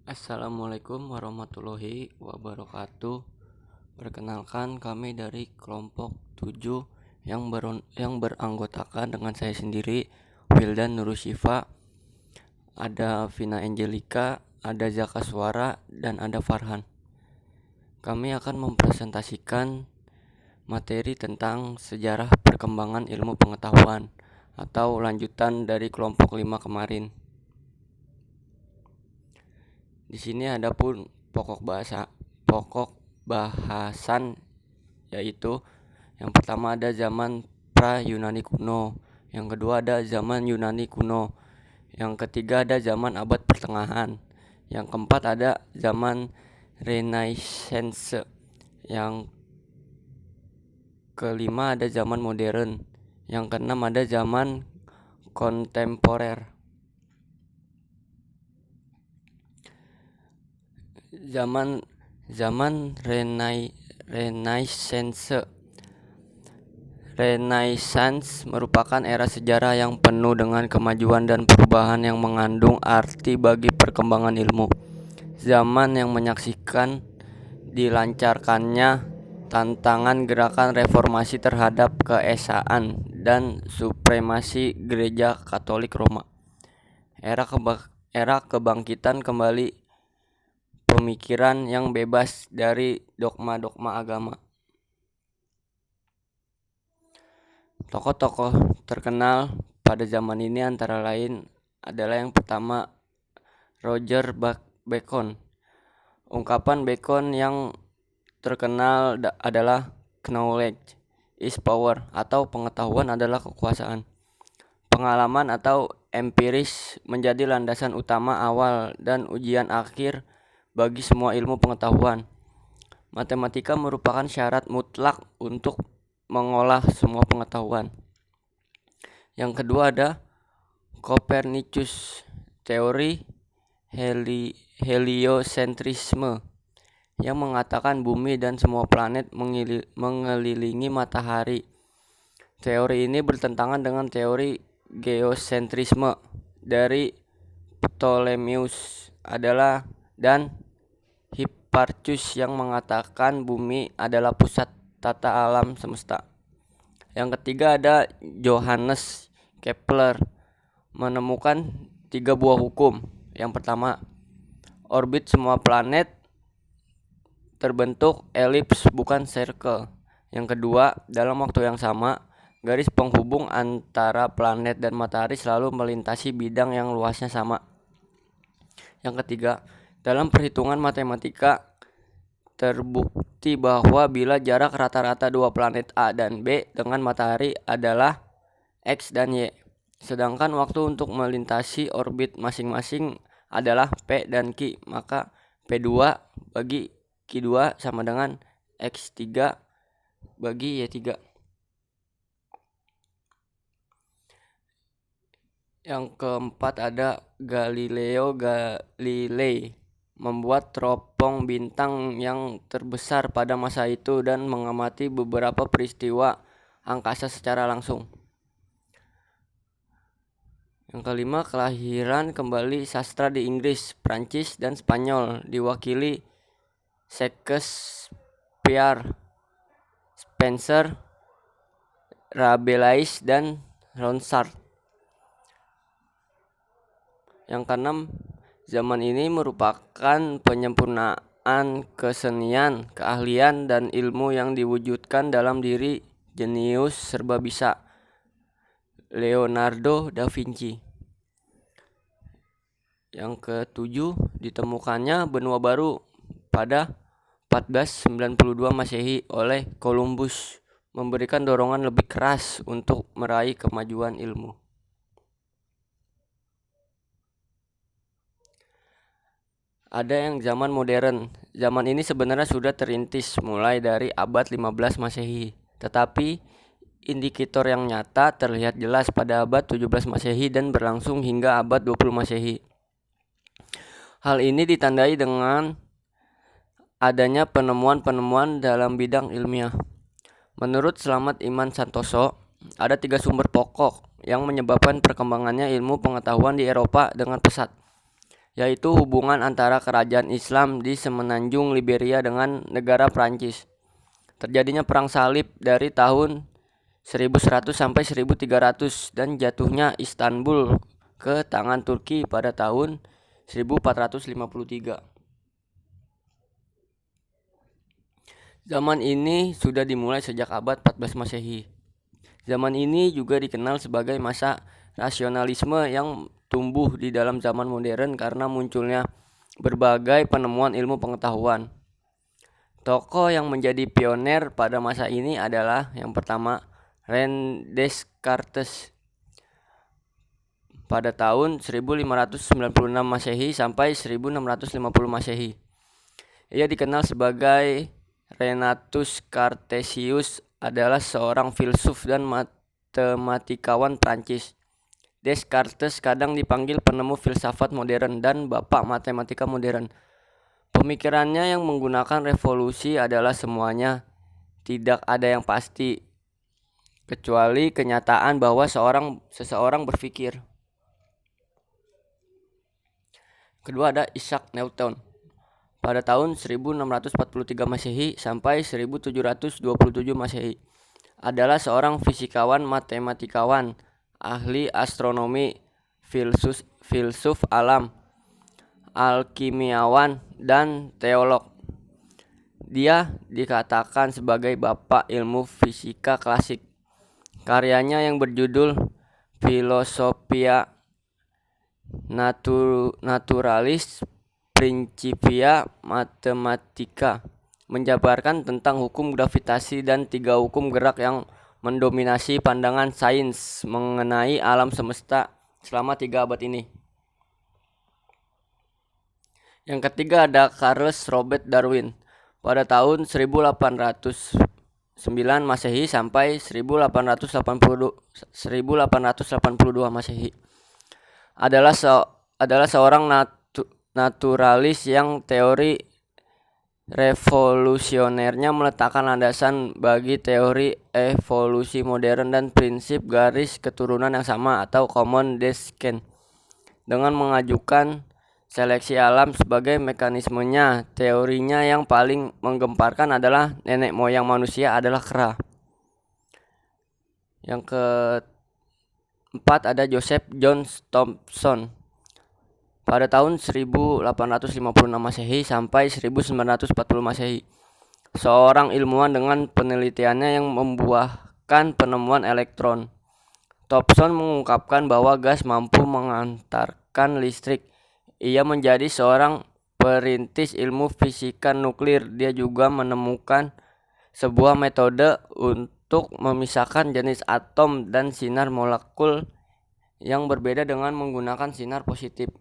Assalamualaikum warahmatullahi wabarakatuh. Perkenalkan, kami dari kelompok 7 yang beranggotakan dengan saya sendiri, Wildan Nurusyifa, ada Vina Angelika, ada Zaka Suara, dan ada Farhan. Kami akan mempresentasikan materi tentang sejarah perkembangan ilmu pengetahuan atau lanjutan dari kelompok 5 kemarin. Di sini ada pun pokok bahasan, yaitu yang pertama ada zaman pra Yunani kuno, yang kedua ada zaman Yunani kuno, yang ketiga ada zaman abad pertengahan, yang keempat ada zaman Renaissance, yang kelima ada zaman modern, yang keenam ada zaman kontemporer. Zaman Renaissance merupakan era sejarah yang penuh dengan kemajuan dan perubahan yang mengandung arti bagi perkembangan ilmu. Zaman yang menyaksikan dilancarkannya tantangan gerakan reformasi terhadap keesaan dan supremasi Gereja Katolik Roma. Era kebangkitan kembali pemikiran yang bebas dari dogma-dogma agama. Tokoh-tokoh terkenal pada zaman ini antara lain adalah yang pertama Roger Bacon. Ungkapan Bacon yang terkenal adalah knowledge is power, atau pengetahuan adalah kekuasaan. Pengalaman atau empiris menjadi landasan utama awal dan ujian akhir bagi semua ilmu pengetahuan. Matematika merupakan syarat mutlak untuk mengolah semua pengetahuan. Yang kedua ada Copernicus, teori heliocentrisme, yang mengatakan bumi dan semua planet mengelilingi matahari. Teori ini bertentangan dengan teori geosentrisme dari Ptolemeus dan Hipparchus yang mengatakan bumi adalah pusat tata alam semesta. Yang ketiga ada Johannes Kepler, menemukan 3 buah hukum. Yang pertama, orbit semua planet terbentuk elips bukan circle. Yang kedua, dalam waktu yang sama, garis penghubung antara planet dan matahari selalu melintasi bidang yang luasnya sama. Yang ketiga, dalam perhitungan matematika terbukti bahwa bila jarak rata-rata dua planet A dan B dengan matahari adalah X dan Y, sedangkan waktu untuk melintasi orbit masing-masing adalah P dan Q, maka P2 bagi Q2 sama dengan X3 bagi Y3. Yang keempat ada Galileo Galilei, membuat teropong bintang yang terbesar pada masa itu dan mengamati beberapa peristiwa angkasa secara langsung. Yang kelima, kelahiran kembali sastra di Inggris, Prancis, dan Spanyol, diwakili Shakespeare, Spenser, Rabelais, dan Ronsard. Yang keenam, zaman ini merupakan penyempurnaan kesenian, keahlian, dan ilmu yang diwujudkan dalam diri jenius serba bisa, Leonardo da Vinci. Yang ketujuh, ditemukannya benua baru pada 1492 Masehi oleh Columbus, memberikan dorongan lebih keras untuk meraih kemajuan ilmu. Ada yang zaman modern. Zaman ini sebenarnya sudah terintis mulai dari abad 15 Masehi, tetapi indikator yang nyata terlihat jelas pada abad 17 Masehi dan berlangsung hingga abad 20 Masehi. Hal ini ditandai dengan adanya penemuan-penemuan dalam bidang ilmiah. Menurut Slamet Iman Santoso, ada 3 sumber pokok yang menyebabkan perkembangannya ilmu pengetahuan di Eropa dengan pesat. yaitu hubungan antara kerajaan Islam di semenanjung Liberia dengan negara Prancis. Terjadinya perang salib dari tahun 1100 sampai 1300 dan jatuhnya Istanbul ke tangan Turki pada tahun 1453. Zaman ini sudah dimulai sejak abad 14 Masehi. Zaman ini juga dikenal sebagai masa rasionalisme yang tumbuh di dalam zaman modern karena munculnya berbagai penemuan ilmu pengetahuan. Tokoh yang menjadi pioner pada masa ini adalah yang pertama René Descartes pada tahun 1596 Masehi sampai 1650 Masehi. Ia dikenal sebagai Renatus Cartesius, adalah seorang filsuf dan matematikawan Prancis. Descartes kadang dipanggil penemu filsafat modern dan bapak matematika modern. Pemikirannya yang menggunakan revolusi adalah semuanya tidak ada yang pasti, kecuali kenyataan bahwa seseorang berpikir. Kedua ada Isaac Newton. Pada tahun 1643 Masehi sampai 1727 Masehi. Adalah seorang fisikawan, matematikawan, ahli astronomi, filsuf alam, alkimiawan, dan teolog. Dia dikatakan sebagai bapak ilmu fisika klasik. Karyanya yang berjudul Philosophia Naturalis Principia Mathematica menjabarkan tentang hukum gravitasi dan 3 hukum gerak yang mendominasi pandangan sains mengenai alam semesta selama 3 abad ini. Yang ketiga ada Charles Robert Darwin pada tahun 1809 Masehi sampai 1882 Masehi. Adalah seorang naturalis yang teori revolusionernya meletakkan landasan bagi teori evolusi modern dan prinsip garis keturunan yang sama atau common descent dengan mengajukan seleksi alam sebagai mekanismenya. Teorinya yang paling menggemparkan adalah nenek moyang manusia adalah kera. Yang keempat ada Joseph John Thomson pada tahun 1856 Masehi sampai 1940 Masehi. Seorang ilmuwan dengan penelitiannya yang membuahkan penemuan elektron. Thomson mengungkapkan bahwa gas mampu mengantarkan listrik. Ia menjadi seorang perintis ilmu fisika nuklir. Dia juga menemukan sebuah metode untuk memisahkan jenis atom dan sinar molekul yang berbeda dengan menggunakan sinar positif.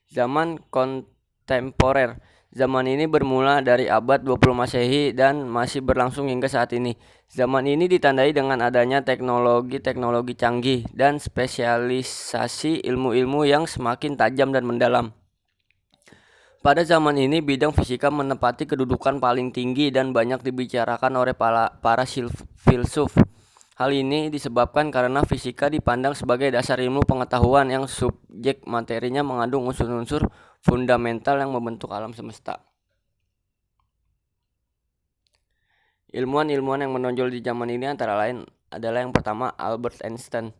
Zaman kontemporer. Zaman ini bermula dari abad 20 Masehi dan masih berlangsung hingga saat ini. Zaman ini ditandai dengan adanya teknologi canggih dan spesialisasi ilmu-ilmu yang semakin tajam dan mendalam. Pada zaman ini bidang fisika menempati kedudukan paling tinggi dan banyak dibicarakan oleh para filsuf. Hal ini disebabkan karena fisika dipandang sebagai dasar ilmu pengetahuan yang subjek materinya mengandung unsur-unsur fundamental yang membentuk alam semesta. Ilmuwan-ilmuwan yang menonjol di zaman ini antara lain adalah yang pertama Albert Einstein.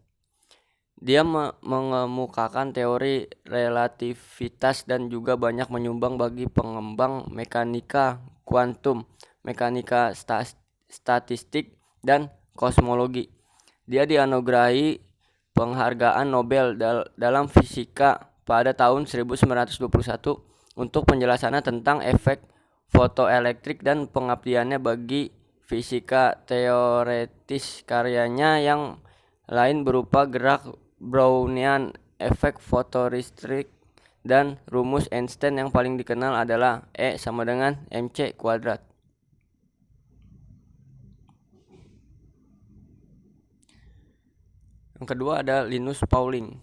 Dia mengemukakan teori relativitas dan juga banyak menyumbang bagi pengembang mekanika kuantum, mekanika statistik, dan kosmologi. Dia dianugerahi penghargaan Nobel dalam fisika pada tahun 1921 untuk penjelasannya tentang efek fotoelektrik dan pengabdiannya bagi fisika teoretis. Karyanya yang lain berupa gerak Brownian, efek fotoelektrik, dan rumus Einstein. Yang paling dikenal adalah E sama dengan mc². Yang kedua ada Linus Pauling,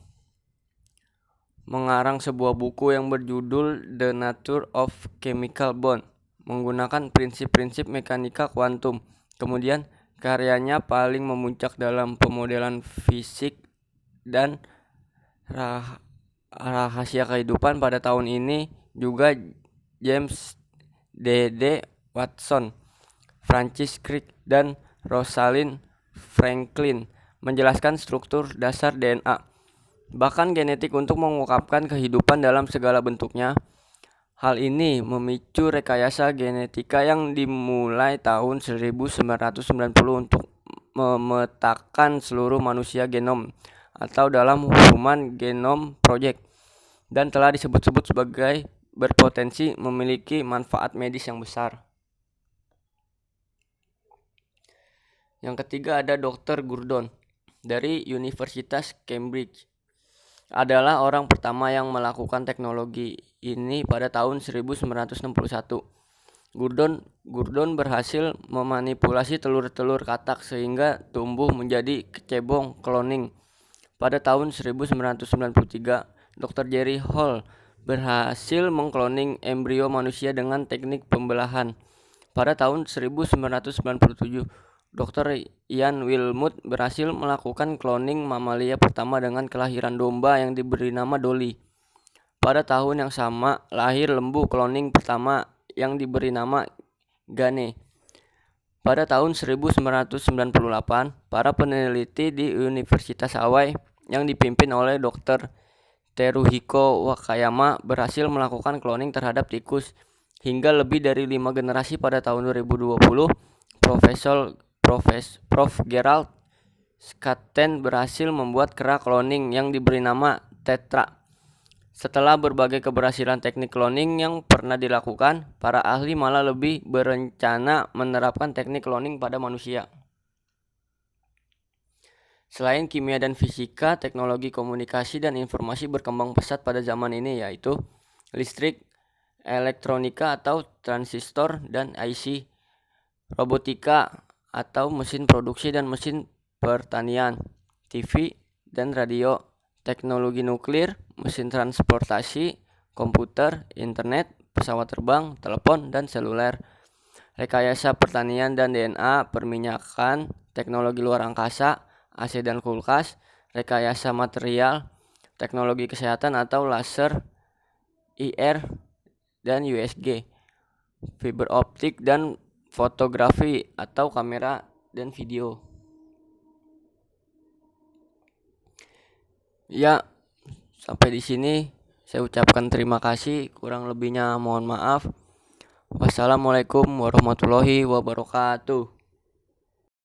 mengarang sebuah buku yang berjudul The Nature of Chemical Bond menggunakan prinsip-prinsip mekanika kuantum. Kemudian karyanya paling memuncak dalam pemodelan fisik dan rahasia kehidupan pada tahun ini juga James D.D. Watson, Francis Crick, dan Rosalind Franklin menjelaskan struktur dasar DNA, bahkan genetik untuk mengungkapkan kehidupan dalam segala bentuknya. Hal ini memicu rekayasa genetika yang dimulai tahun 1990 untuk memetakan seluruh manusia genom atau dalam Human Genome Project, dan telah disebut-sebut sebagai berpotensi memiliki manfaat medis yang besar. Yang ketiga ada Dr. Gurdon dari Universitas Cambridge. Adalah orang pertama yang melakukan teknologi ini pada tahun 1961. Gurdon berhasil memanipulasi telur-telur katak sehingga tumbuh menjadi kecebong cloning. Pada tahun 1993, Dr. Jerry Hall berhasil mengkloning embrio manusia dengan teknik pembelahan. Pada tahun 1997, Dr. Ian Wilmut berhasil melakukan cloning mamalia pertama dengan kelahiran domba yang diberi nama Dolly. Pada tahun yang sama, lahir lembu cloning pertama yang diberi nama Gane. Pada tahun 1998, para peneliti di Universitas Hawaii yang dipimpin oleh Dr. Teruhiko Wakayama berhasil melakukan cloning terhadap tikus. Hingga lebih dari 5 generasi pada tahun 2020, Prof. Gerald Skatten berhasil membuat kera cloning yang diberi nama Tetra. Setelah berbagai keberhasilan teknik cloning yang pernah dilakukan, para ahli malah lebih berencana menerapkan teknik cloning pada manusia. Selain kimia dan fisika, teknologi komunikasi dan informasi berkembang pesat pada zaman ini, yaitu listrik, elektronika atau transistor dan IC, robotika atau mesin produksi dan mesin pertanian, TV dan radio, teknologi nuklir, mesin transportasi, komputer, internet, pesawat terbang, telepon, dan seluler, rekayasa pertanian dan DNA, perminyakan, teknologi luar angkasa, AC dan kulkas, rekayasa material, teknologi kesehatan atau laser, IR dan USG, fiber optik dan fotografi atau kamera dan video. Ya, sampai di sini saya ucapkan terima kasih, kurang lebihnya mohon maaf. Wassalamualaikum warahmatullahi wabarakatuh.